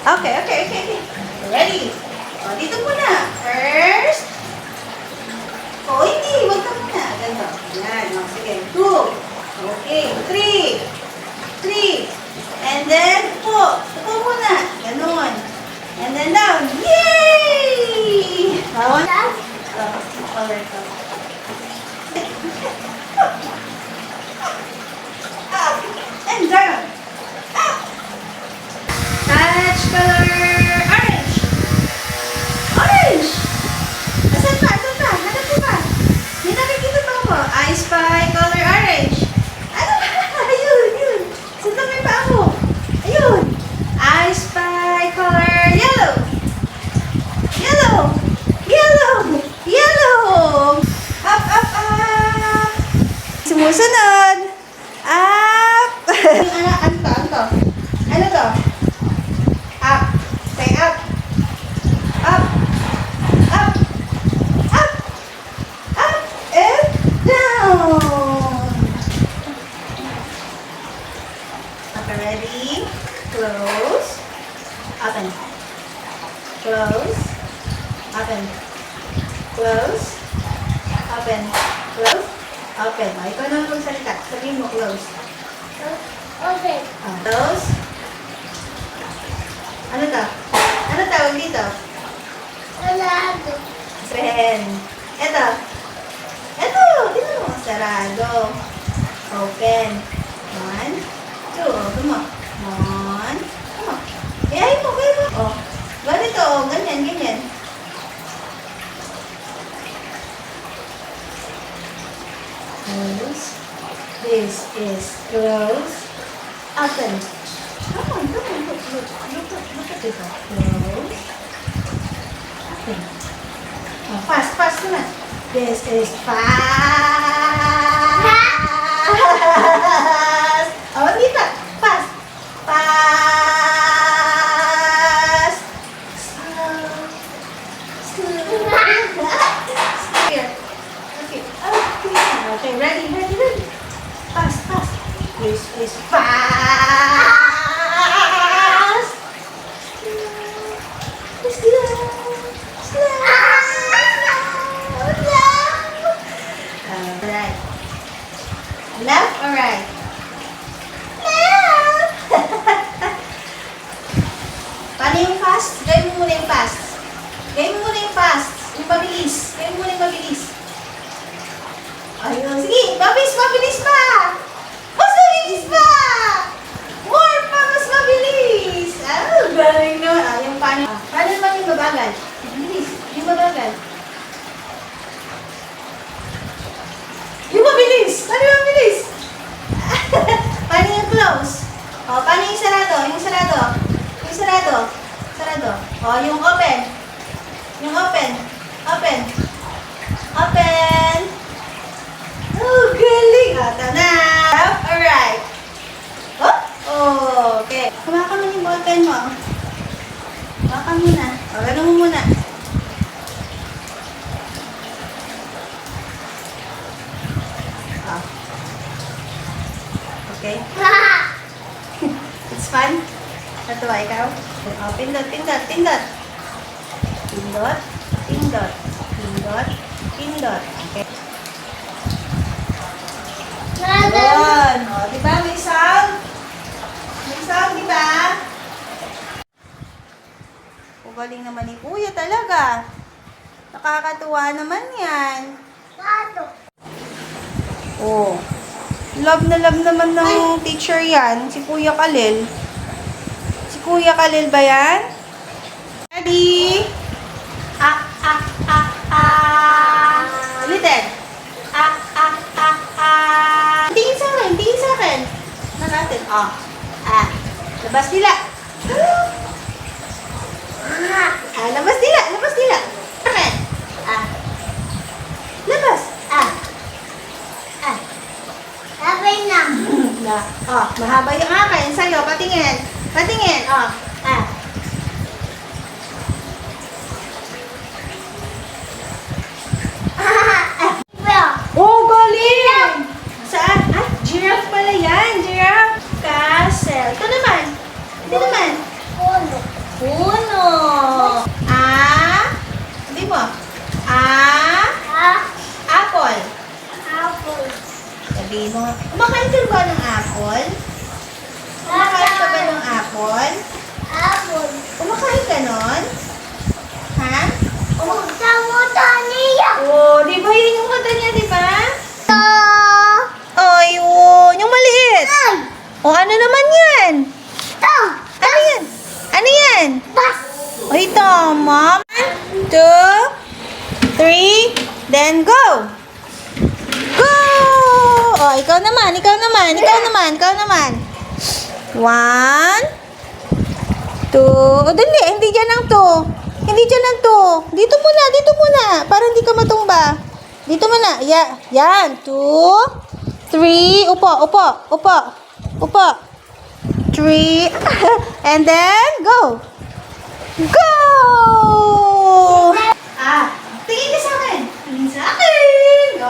Okay, okay, okay, okay. Ready? O, dito muna. First. O, hindi. Huwag ka muna. Ganito. Yan. O, sige. 2. Okay. 3. And then, po. Ito muna. Ganon. And then down. Yay! Bawal? Color ko. Up. And down. Up. Touch color orange. Orange! Asan pa? Asan pa? Hanap ko pa. May nakikita pa ako. I spy color orange. Ano ba? Ayun, yun. Saan na may pa ako? Ayun. I spy color yellow. Yellow. Yellow. Yellow. Up, up, up. Sumusunod. Up. Ano to? Ano to? Ano to? Up. Say up. Up. Up. Up. Up. And down. Okay, ready? Close. Open. Close. Open. Close. Open. Close. Open. O, ikaw naman magsalita. Sabihin mo, close. Open. Close. Ano to? Ano tawag dito? Sarado. Open. Ito. Ito. Dito mo. Sarado. Open. 1, 2. O, gumo. 1. Gumo. Kaya mo. Kaya mo. O. Ganito. O. Ganyan. Ganyan. Close. This is close. Open. Come on, come on, look at this. Close. Open. Oh, fast, fast naman. This is fast. Oh, dito. Fast. Fast. Slow. Slow. Here. Okay. Okay, ready, ready, ready. Fast, fast. This is fast. Slow. Slow. Alright. Left or right? Left! Paano yung fast? Gawin mo muna yung fast. Gawin mo muna yung fast. Yung mabilis. Gawin mo muna yung mabilis. Ayun. Sige, mabilis, mabilis pa! Mas mabilis pa! More pa, mas mabilis! Ah, galing naman. Ah, yung paano. Ah, paano naman yung mabagal? Mabilis. Yung mabagal. Yung mabilis! Paano yung mabilis? Paano yung close? O, paano yung sarado? Yung sarado. Yung sarado. Sarado. O, yung open. Yung open. Open. Open. Oh, galing! O, tana! Left or right? Oh, okay. Kumakan mo yung ballpen mo. Kumakan muna. O, gano'n mo muna. O. Okay? It's fun? Natuwa ikaw? O, pindot, pindot, pindot. Pindot, pindot, pindot, pindot. Okay. Yun. O, diba may sound? May sound, diba? O, galing naman ni Kuya talaga. Nakakatuwa naman yan. Sarado. Oh. Love na love naman ng teacher yan. Si Kuya Kalil. Si Kuya Kalil ba yan? Ready? Ah, ah, ah, ah. Ulitin. Ah, ah, ah, ah. Tingin sa akin, tingin sa akin. Na natin. Ah. Ah. Labas nila. Ah, labas nila, labas nila. Akin. Ah. Labas. Ah. Ah. Sabay na. Na. Oh, mahaba yung akin. Sa'yo, patingin. Patingin. Oh. Ah. Oh, galing! Saan? Ah, giraffe pala yan. Giraffe castle. Ito naman. Ito naman. Puno. O ito, mom. 1, 2, 3, then go! Go! O, ikaw naman, ikaw naman, ikaw naman, ikaw naman. 1, 2, o dali, hindi dyan lang to. Hindi dyan lang to. Dito muna, para hindi ka matumba. Dito muna, yan, 2, 3, upo. 3, and then, go! Go! Tingin ka sa akin. Tingin sa akin. Go,